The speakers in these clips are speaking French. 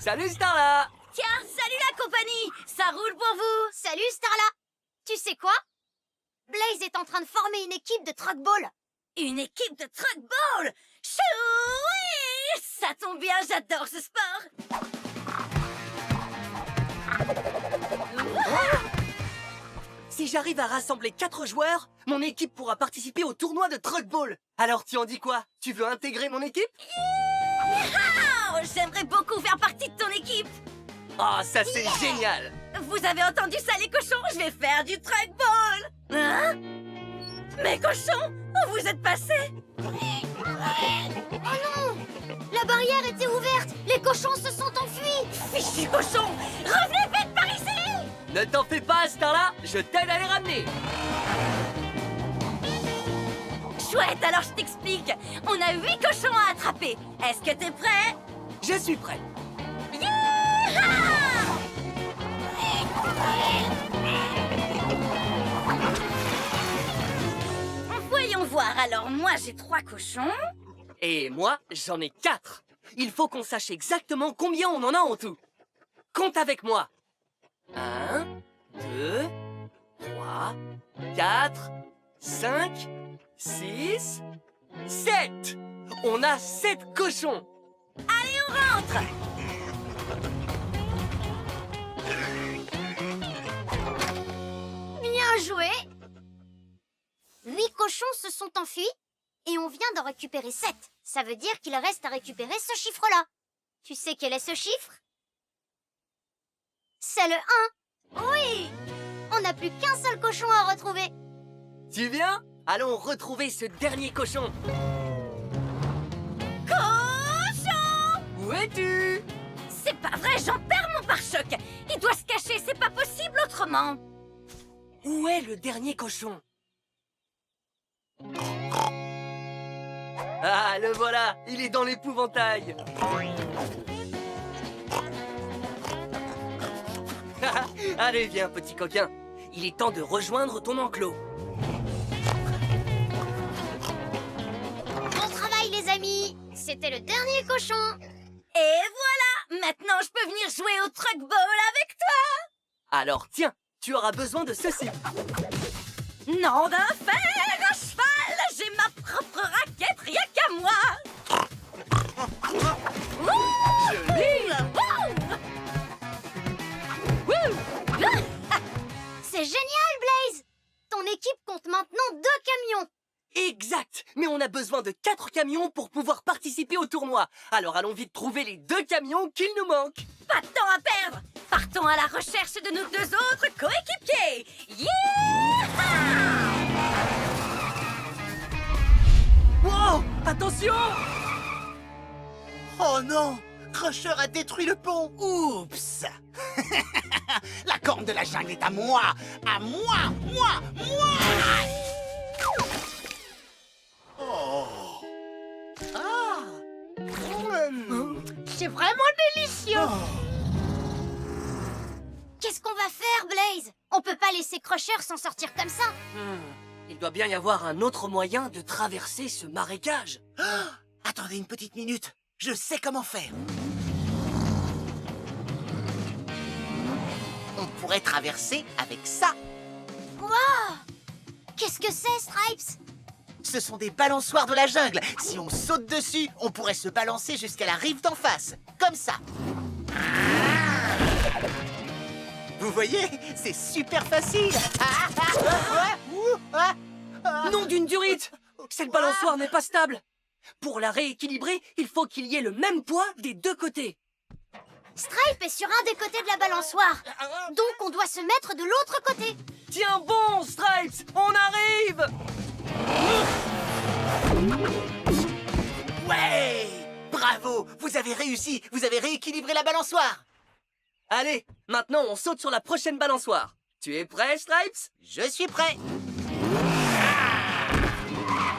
Salut Starla! Tiens, salut la compagnie! Ça roule pour vous! Salut Starla! Tu sais quoi? Blaze est en train de former une équipe de truckball. Une équipe de truckball? Chouii! Ça tombe bien, j'adore ce sport! Si j'arrive à rassembler 4 joueurs, mon équipe pourra participer au tournoi de truckball. Alors tu en dis quoi? Tu veux intégrer mon équipe? Oh, j'aimerais beaucoup faire partie de ton équipe! Ah, ça c'est génial! Vous avez entendu ça les cochons? Je vais faire du truckball! Hein? Mes cochons? Où vous êtes passés? Oh non! La barrière était ouverte! Les cochons se sont enfuis! Fichus cochons! Revenez vite par ici! Ne t'en fais pas, Starla, je t'aide à les ramener. Chouette, alors je t'explique. On a 8 cochons à attraper. Est-ce que t'es prêt? Je suis prêt. Voyons voir, alors moi j'ai 3 cochons. Et moi, j'en ai 4. Il faut qu'on sache exactement combien on en a en tout. Compte avec moi. 1, 2, 3, 4, 5, 6, 7. On a 7 cochons. Allez, on rentre! Bien joué! 8 cochons se sont enfuis et on vient d'en récupérer 7. Ça veut dire qu'il reste à récupérer ce chiffre-là. Tu sais quel est ce chiffre? C'est le 1. Oui! On n'a plus qu'un seul cochon à retrouver. Tu viens? Allons retrouver ce dernier cochon. Cochon! Où es-tu? C'est pas vrai, j'en perds mon pare-choc. Il doit se cacher, c'est pas possible autrement. Où est le dernier cochon? Ah, le voilà! Il est dans l'épouvantail! Allez, viens, petit coquin. Il est temps de rejoindre ton enclos. Bon travail, les amis. C'était le dernier cochon. Et voilà! Maintenant, je peux venir jouer au truckball avec toi. Alors, tiens, tu auras besoin de ceci. Nom d'un fer à cheval, j'ai ma propre raquette, rien qu'à moi. Joli! C'est génial, Blaze. Ton équipe compte maintenant 2 camions. Exact! Mais on a besoin de 4 camions pour pouvoir participer au tournoi. Alors allons vite trouver les 2 camions qu'il nous manquent. Pas de temps à perdre. Partons à la recherche de nos 2 autres coéquipiers. Wow! Attention! Oh non! Crusher a détruit le pont! Oups! La corne de la jungle est à moi! À moi! Moi! Oh! Ah! C'est vraiment délicieux. Qu'est-ce qu'on va faire, Blaze? On peut pas laisser Crusher s'en sortir comme ça. Il doit bien y avoir un autre moyen de traverser ce marécage. Attendez une petite minute, je sais comment faire. On pourrait traverser avec ça. Waouh! Qu'est-ce que c'est, Stripes? Ce sont des balançoires de la jungle. Si on saute dessus, on pourrait se balancer jusqu'à la rive d'en face. Comme ça. Vous voyez, c'est super facile. Nom d'une durite! Cette balançoire n'est pas stable. Pour la rééquilibrer, il faut qu'il y ait le même poids des 2 côtés. Stripe est sur un des côtés de la balançoire. Donc on doit se mettre de l'autre côté. Tiens bon, Stripes! On arrive! Ouais! Bravo! Vous avez réussi! Vous avez rééquilibré la balançoire! Allez, maintenant on saute sur la prochaine balançoire. Tu es prêt, Stripes? Je suis prêt!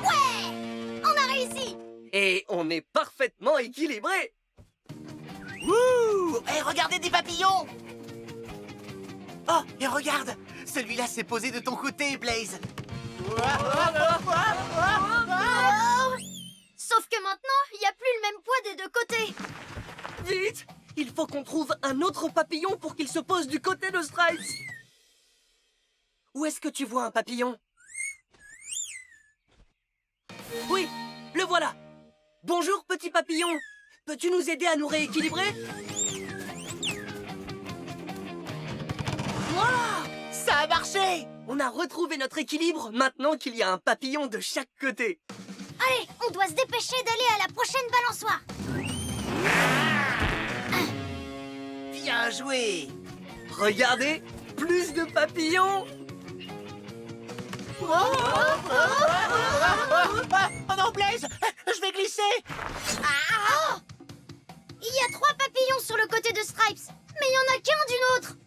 Ouais! On a réussi! Et on est parfaitement équilibré. Wouh! Et regardez des papillons! Oh, et regarde! Celui-là s'est posé de ton côté, Blaze! Sauf que maintenant, il n'y a plus le même poids des 2 côtés. Vite! Il faut qu'on trouve un autre papillon pour qu'il se pose du côté de Stripes. Où est-ce que tu vois un papillon? Oui, le voilà. Bonjour, petit papillon. Peux-tu nous aider à nous rééquilibrer? Voilà! Ça a marché! On a retrouvé notre équilibre maintenant qu'il y a un papillon de chaque côté. Allez, on doit se dépêcher d'aller à la prochaine balançoire. Bien joué! Regardez, plus de papillons. Oh non, Blaze! Je vais glisser! Oh! Il y a 3 papillons sur le côté de Stripes, mais il n'y en a qu'un d'une autre.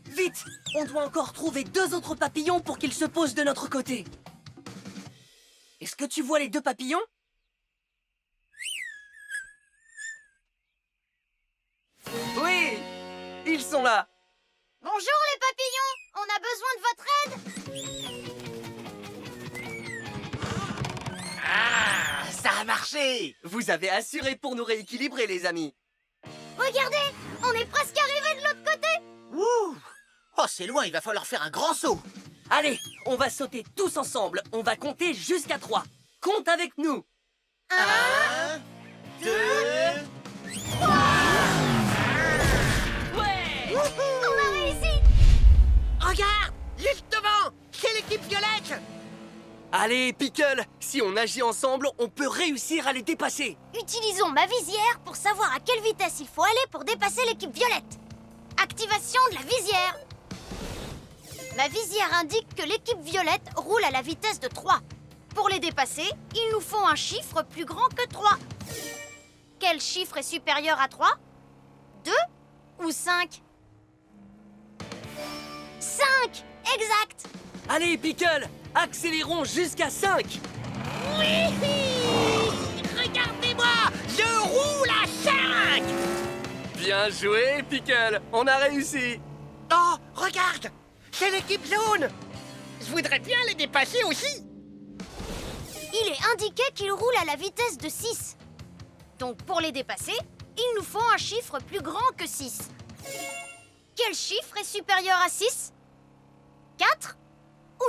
Vite, on doit encore trouver 2 autres papillons pour qu'ils se posent de notre côté. Est-ce que tu vois les 2 papillons? Oui, ils sont là. Bonjour les papillons, on a besoin de votre aide. Ah, ça a marché! Vous avez assuré pour nous rééquilibrer, les amis. Regardez, on est presque arrivé de l'autre côté. Ouh! Oh, c'est loin, il va falloir faire un grand saut! Allez, on va sauter tous ensemble. On va compter jusqu'à 3. Compte avec nous. 1, 2... Ouais! On a réussi. Regarde! Juste devant! C'est l'équipe violette! Allez, Pickle, si on agit ensemble, on peut réussir à les dépasser. Utilisons ma visière pour savoir à quelle vitesse il faut aller pour dépasser l'équipe violette. Activation de la visière. Ma visière indique que l'équipe violette roule à la vitesse de 3. Pour les dépasser, il nous faut un chiffre plus grand que 3. Quel chiffre est supérieur à 3? 2 ou 5? 5! Exact! Allez, Pickle, accélérons jusqu'à 5. Oui! Regardez-moi! Je roule à 5! Bien joué, Pickle, on a réussi. Oh, regarde! C'est l'équipe jaune! Je voudrais bien les dépasser aussi! Il est indiqué qu'ils roulent à la vitesse de 6. Donc pour les dépasser, il nous faut un chiffre plus grand que 6. Quel chiffre est supérieur à 6? 4 ou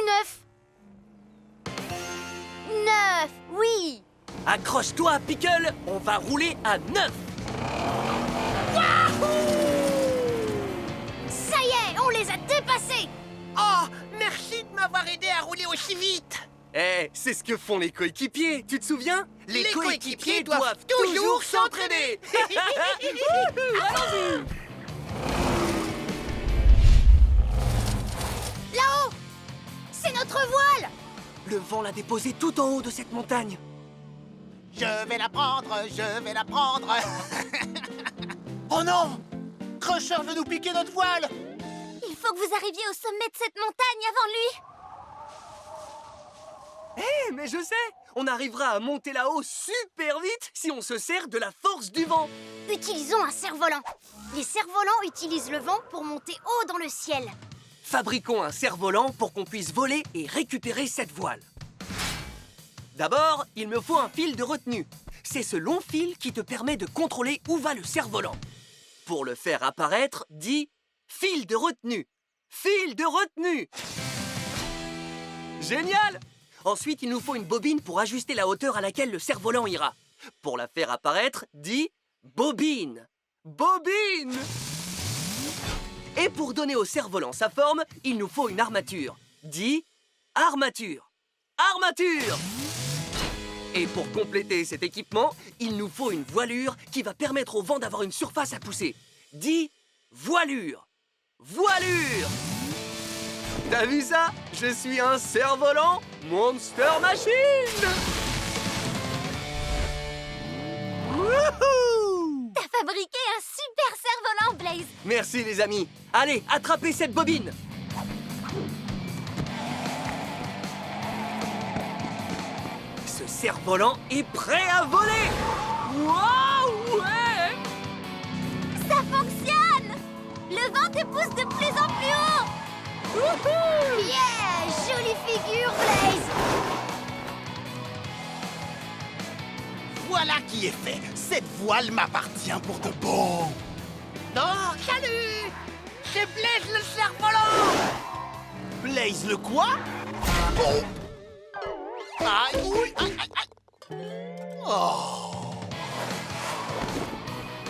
9? 9, oui! Accroche-toi, Pickle, on va rouler à 9. Ça y est, on les a dépassés! Oh, merci de m'avoir aidé à rouler aussi vite! Eh, c'est ce que font les coéquipiers, tu te souviens? Les coéquipiers doivent toujours s'entraîner. Allons-y. Là-haut! C'est notre voile! Le vent l'a déposé tout en haut de cette montagne. Je vais la prendre, je vais la prendre! Oh non! Crusher veut nous piquer notre voile! Il faut que vous arriviez au sommet de cette montagne avant lui! Eh, mais je sais, on arrivera à monter là-haut super vite si on se sert de la force du vent. Utilisons un cerf-volant. Les cerfs-volants utilisent le vent pour monter haut dans le ciel. Fabriquons un cerf-volant pour qu'on puisse voler et récupérer cette voile. D'abord, il me faut un fil de retenue. C'est ce long fil qui te permet de contrôler où va le cerf-volant. Pour le faire apparaître, dis « fil de retenue ». Fil de retenue. Génial! Ensuite, il nous faut une bobine pour ajuster la hauteur à laquelle le cerf-volant ira. Pour la faire apparaître, dis « bobine ». Bobine! Et pour donner au cerf-volant sa forme, il nous faut une armature. Dis « armature ». Armature! Et pour compléter cet équipement, il nous faut une voilure qui va permettre au vent d'avoir une surface à pousser. Dis « voilure ». Voilure! T'as vu ça? Je suis un cerf-volant Monster Machine! Wouhou! T'as fabriqué un super cerf-volant, Blaze! Merci les amis. Allez, attrapez cette bobine. Ce cerf-volant est prêt à voler. Waouh, ouais! Ça fonctionne! Le vent te pousse de plus en plus haut! Wouhou! Yeah! Jolie figure, Blaze! Voilà qui est fait! Cette voile m'appartient pour de bon! Oh, salut! C'est Blaise le cerf-volant! Blaze le quoi? Oh! Aïe, oui, aïe, aïe, aïe. Oh!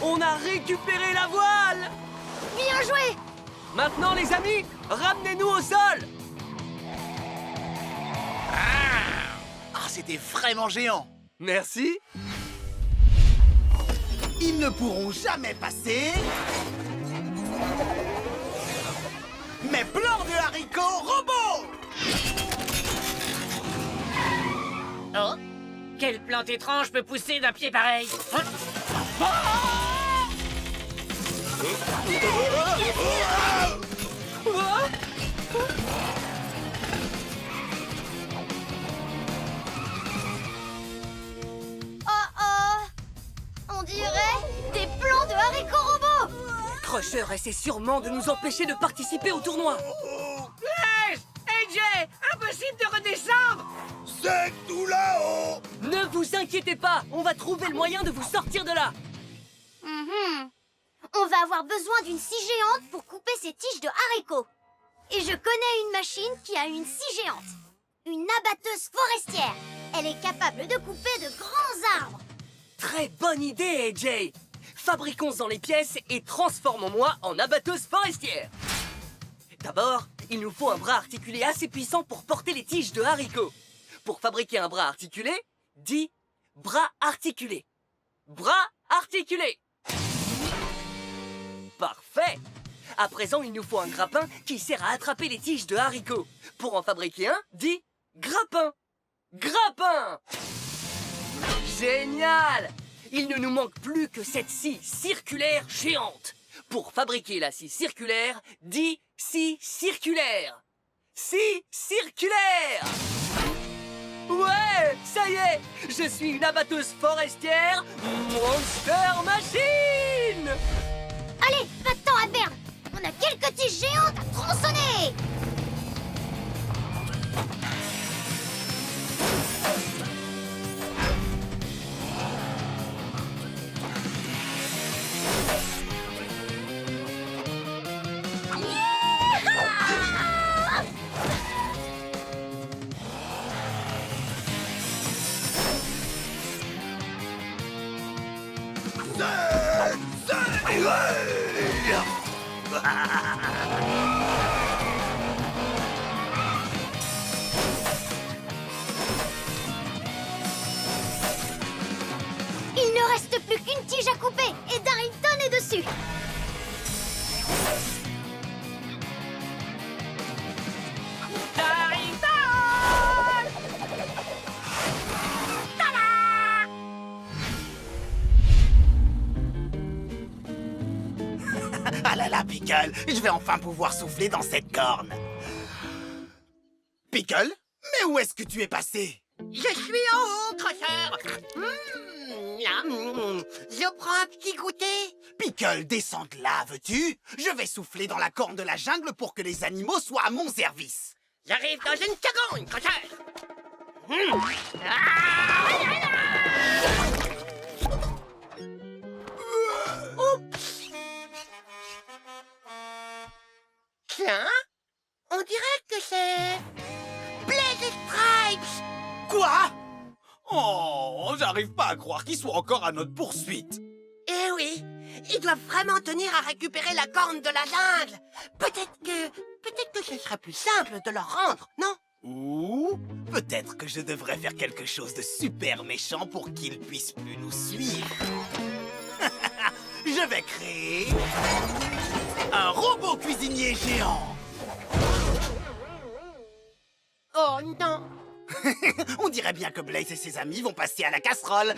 On a récupéré la voile! Bien joué! Maintenant, les amis, ramenez-nous au sol! Ah, c'était vraiment géant! Merci. Ils ne pourront jamais passer mes plans de haricots robots! Oh, quelle plante étrange peut pousser d'un pied pareil? On dirait des plans de haricots robots! Crusher essaie sûrement de nous empêcher de participer au tournoi. Blaise! AJ! Impossible de redescendre! C'est tout là-haut! Ne vous inquiétez pas, on va trouver le moyen de vous sortir de là. On va avoir besoin d'une scie géante pour couper ces tiges de haricots. Et je connais une machine qui a une scie géante. Une abatteuse forestière. Elle est capable de couper de grands arbres. Très bonne idée, AJ. Fabriquons-en les pièces et transformons-moi en abatteuse forestière. D'abord, il nous faut un bras articulé assez puissant pour porter les tiges de haricots. Pour fabriquer un bras articulé, dis bras articulé. Bras articulé. Parfait. À présent, il nous faut un grappin qui sert à attraper les tiges de haricots. Pour en fabriquer un, dis grappin. Grappin. Génial! Il ne nous manque plus que cette scie circulaire géante. Pour fabriquer la scie circulaire, dis scie circulaire. Scie circulaire! Ouais, ça y est! Je suis une abatteuse forestière Monster Machine! Allez, pas de temps à perdre. On a quelques tiges géantes à tronçonner. Il ne reste plus qu'une tige à couper et Darrington est dessus. Ah là là, Pickle, je vais enfin pouvoir souffler dans cette corne. Pickle, mais où est-ce que tu es passé? Je suis en haut, Crusher! Je prends un petit goûter. Pickle, descends de là, veux-tu? Je vais souffler dans la corne de la jungle pour que les animaux soient à mon service. J'arrive dans une seconde, Crusher! Oups! Tiens, on dirait que c'est... Blaze Stripes! Quoi? Oh, j'arrive pas à croire qu'ils soient encore à notre poursuite. Eh oui, ils doivent vraiment tenir à récupérer la corne de la jungle. Peut-être que ce sera plus simple de leur rendre, non? Ou peut-être que je devrais faire quelque chose de super méchant pour qu'ils puissent plus nous suivre. Je vais créer un robot cuisinier géant. Oh non! On dirait bien que Blaze et ses amis vont passer à la casserole.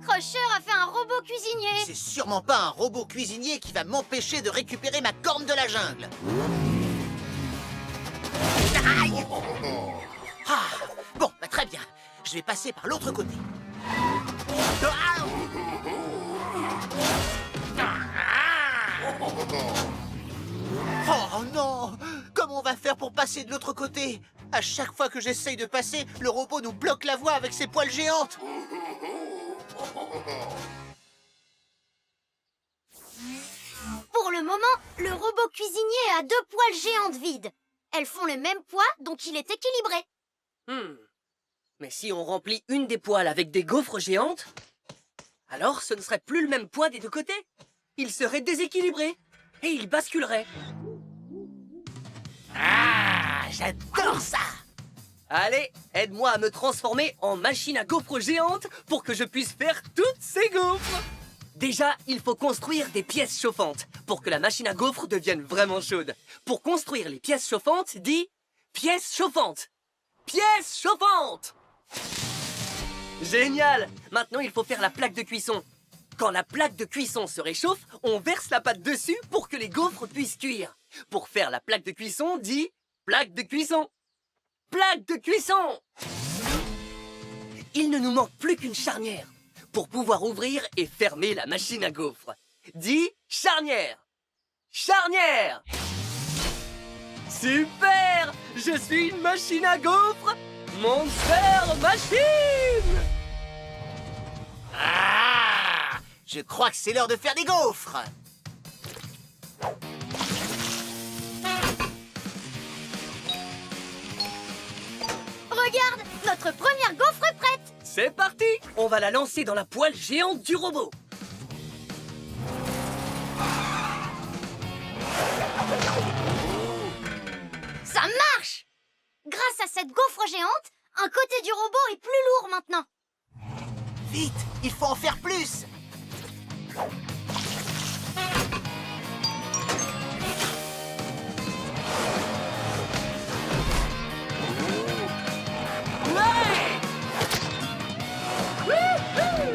Crusher a fait un robot cuisinier. C'est sûrement pas un robot cuisinier qui va m'empêcher de récupérer ma corne de la jungle. Aïe! Ah, bon, bah, très bien. Je vais passer par l'autre côté. Oh non! Comment on va faire pour passer de l'autre côté? À chaque fois que j'essaye de passer, le robot nous bloque la voie avec ses poils géantes. Pour le moment, le robot cuisinier a 2 poêles géantes vides. Elles font le même poids, donc il est équilibré. Mais si on remplit une des poêles avec des gaufres géantes, alors ce ne serait plus le même poids des deux côtés. Il serait déséquilibré et il basculerait. Ah, j'adore ça! Allez, aide-moi à me transformer en machine à gaufres géante pour que je puisse faire toutes ces gaufres. Déjà, il faut construire des pièces chauffantes pour que la machine à gaufres devienne vraiment chaude. Pour construire les pièces chauffantes, dis pièces chauffantes. Pièces chauffantes! Génial! Maintenant, il faut faire la plaque de cuisson. Quand la plaque de cuisson se réchauffe, on verse la pâte dessus pour que les gaufres puissent cuire. Pour faire la plaque de cuisson, dis plaque de cuisson. Plaque de cuisson! Il ne nous manque plus qu'une charnière pour pouvoir ouvrir et fermer la machine à gaufres. Dis charnière! Charnière! Super! Je suis une machine à gaufres! Monster Machine! Ah! Je crois que c'est l'heure de faire des gaufres. Regarde, notre première gaufre est prête. C'est parti! On va la lancer dans la poêle géante du robot. Ça marche! Grâce à cette gaufre géante, un côté du robot est plus lourd maintenant. Vite, il faut en faire plus. Ouais! Wouhou!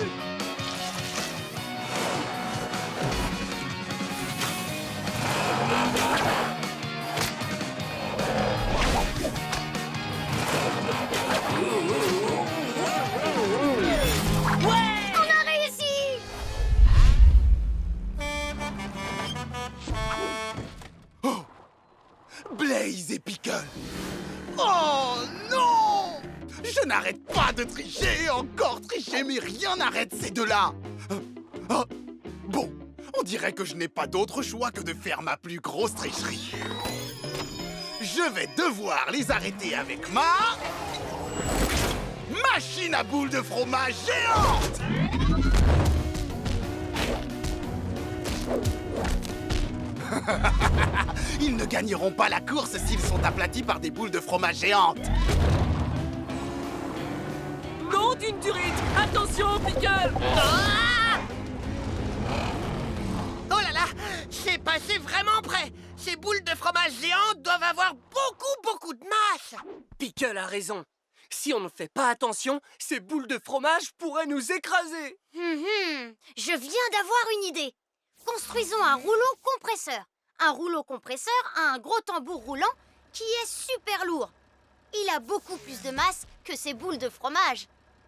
On a réussi! Blaze et Pickle. Oh non! Je n'arrête pas de tricher, encore tricher, mais rien n'arrête ces deux-là. Bon, on dirait que je n'ai pas d'autre choix que de faire ma plus grosse tricherie. Je vais devoir les arrêter avec ma... machine à boules de fromage géante! Ils ne gagneront pas la course s'ils sont aplatis par des boules de fromage géantes. Non d'une durite! Attention, Pickle! Oh là là, c'est passé vraiment près. Ces boules de fromage géantes doivent avoir beaucoup de masse. Pickle a raison. Si on ne fait pas attention, ces boules de fromage pourraient nous écraser. Je viens d'avoir une idée. Construisons un rouleau compresseur. Un rouleau compresseur a un gros tambour roulant qui est super lourd. Il a beaucoup plus de masse que ces boules de fromage.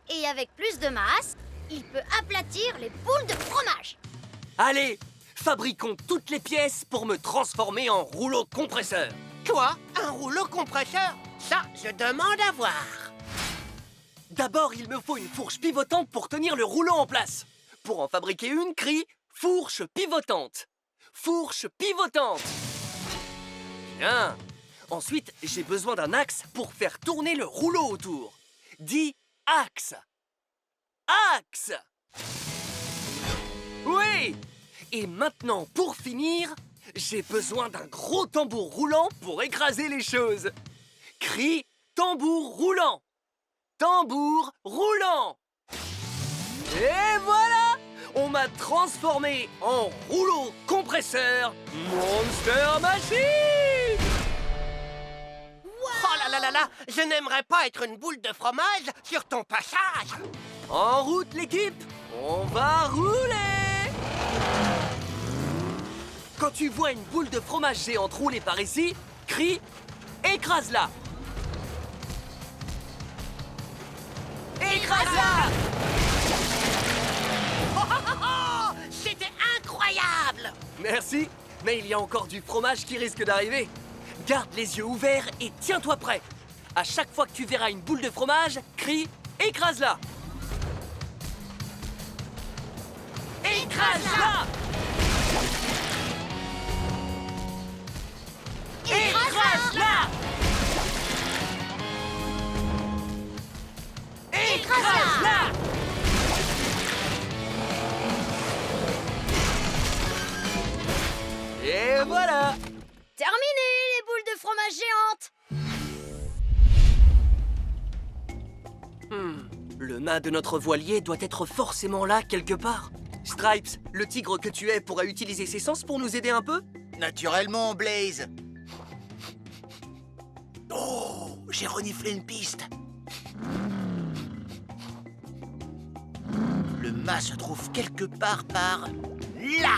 Et avec plus de masse, il peut aplatir les boules de fromage. Allez, fabriquons toutes les pièces pour me transformer en rouleau compresseur. Quoi? Un rouleau compresseur? Ça, je demande à voir. D'abord, il me faut une fourche pivotante pour tenir le rouleau en place. Pour en fabriquer une, crie fourche pivotante. Fourche pivotante. Bien. Ensuite, j'ai besoin d'un axe pour faire tourner le rouleau autour. Dis axe. Axe. Oui. Et maintenant, pour finir, j'ai besoin d'un gros tambour roulant pour écraser les choses. Crie tambour roulant. Tambour roulant. Et voilà! On m'a transformé en rouleau compresseur Monster Machine! Oh là là là là, je n'aimerais pas être une boule de fromage sur ton passage. En route, l'équipe! On va rouler! Quand tu vois une boule de fromage géante rouler par ici, crie « Écrase-la » Écrase-la! C'était incroyable! Merci, mais il y a encore du fromage qui risque d'arriver. Garde les yeux ouverts et tiens-toi prêt. À chaque fois que tu verras une boule de fromage, crie « Écrase-la » Écrase-la Écrase-la Écrase-la Et voilà! Terminé, les boules de fromage géantes. Le mât de notre voilier doit être forcément là quelque part. Stripes, le tigre que tu es pourra utiliser ses sens pour nous aider un peu? Naturellement, Blaze. Oh, j'ai reniflé une piste. Le mât se trouve quelque part par là.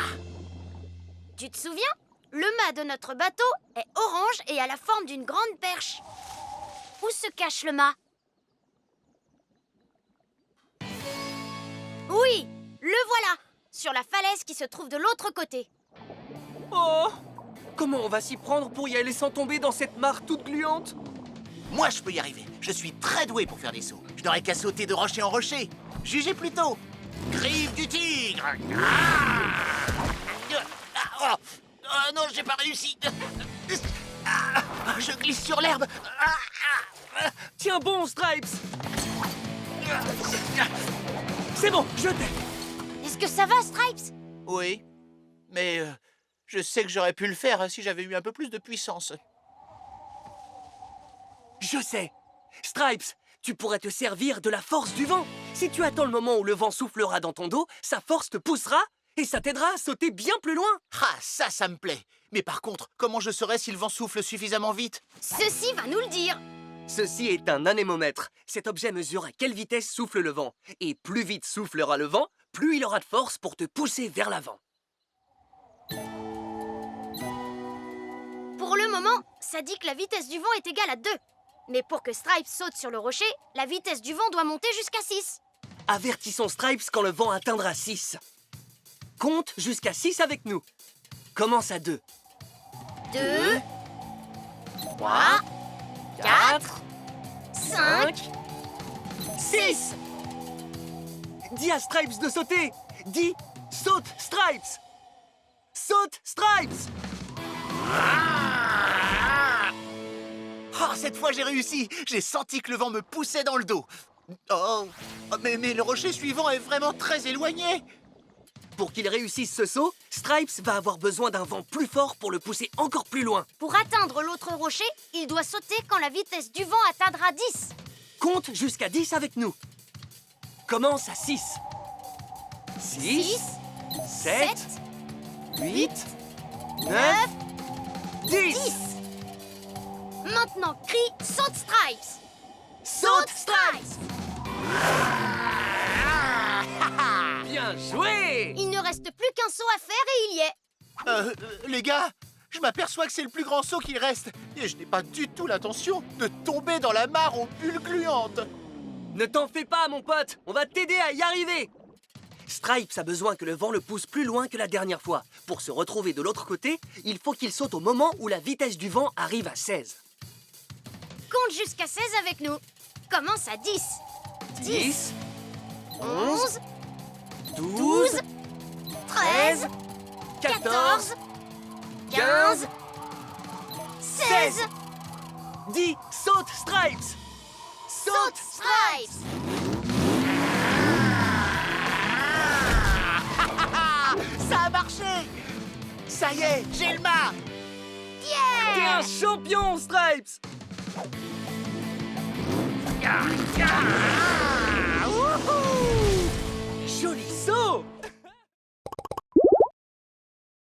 Tu te souviens? Le mât de notre bateau est orange et a la forme d'une grande perche. Où se cache le mât? Oui, le voilà, sur la falaise qui se trouve de l'autre côté. Oh! Comment on va s'y prendre pour y aller sans tomber dans cette mare toute gluante? Moi, je peux y arriver. Je suis très doué pour faire des sauts. Je n'aurais qu'à sauter de rocher en rocher. Jugez plutôt. Griffe du tigre. Oh non, j'ai pas réussi. Je glisse sur l'herbe. Tiens bon, Stripes! C'est bon, je t'ai! Est-ce que ça va, Stripes? Oui, mais je sais que j'aurais pu le faire si j'avais eu un peu plus de puissance. Je sais! Stripes, tu pourrais te servir de la force du vent. Si tu attends le moment où le vent soufflera dans ton dos, sa force te poussera et ça t'aidera à sauter bien plus loin. Ah, ça me plaît. Mais par contre, comment je saurais si le vent souffle suffisamment vite? Ceci va nous le dire. Ceci est un anémomètre. Cet objet mesure à quelle vitesse souffle le vent. Et plus vite soufflera le vent, plus il aura de force pour te pousser vers l'avant. Pour le moment, ça dit que la vitesse du vent est égale à 2. Mais pour que Stripes saute sur le rocher, la vitesse du vent doit monter jusqu'à 6. Avertissons Stripes quand le vent atteindra 6. Compte jusqu'à 6 avec nous. Commence à 2. 2, 3, 4, 5, 6. Dis à Stripes de sauter. Dis « Saute, Stripes !» Saute, Stripes! Oh, cette fois, j'ai réussi. J'ai senti que le vent me poussait dans le dos. Oh, mais le rocher suivant est vraiment très éloigné. Pour qu'il réussisse ce saut, Stripes va avoir besoin d'un vent plus fort pour le pousser encore plus loin. Pour atteindre l'autre rocher, il doit sauter quand la vitesse du vent atteindra 10. Compte jusqu'à 10 avec nous. Commence à 6. 6, 7, 8, 9, 10. Maintenant, crie « Saute, Stripes !» Saute, Stripes! Bien joué! Il ne reste plus qu'un saut à faire et il y est. Les gars, je m'aperçois que c'est le plus grand saut qu'il reste. Et je n'ai pas du tout l'intention de tomber dans la mare aux bulles gluantes. Ne t'en fais pas, mon pote, on va t'aider à y arriver. Stripes a besoin que le vent le pousse plus loin que la dernière fois. Pour se retrouver de l'autre côté, il faut qu'il saute au moment où la vitesse du vent arrive à 16. Compte jusqu'à 16 avec nous. Commence à 10. 10, 11, 12, 13, 14, 15, 16. Dis, saute, Stripes! Saute, Stripes! Ça a marché! Ça y est, j'ai le mât! T'es un champion, Stripes!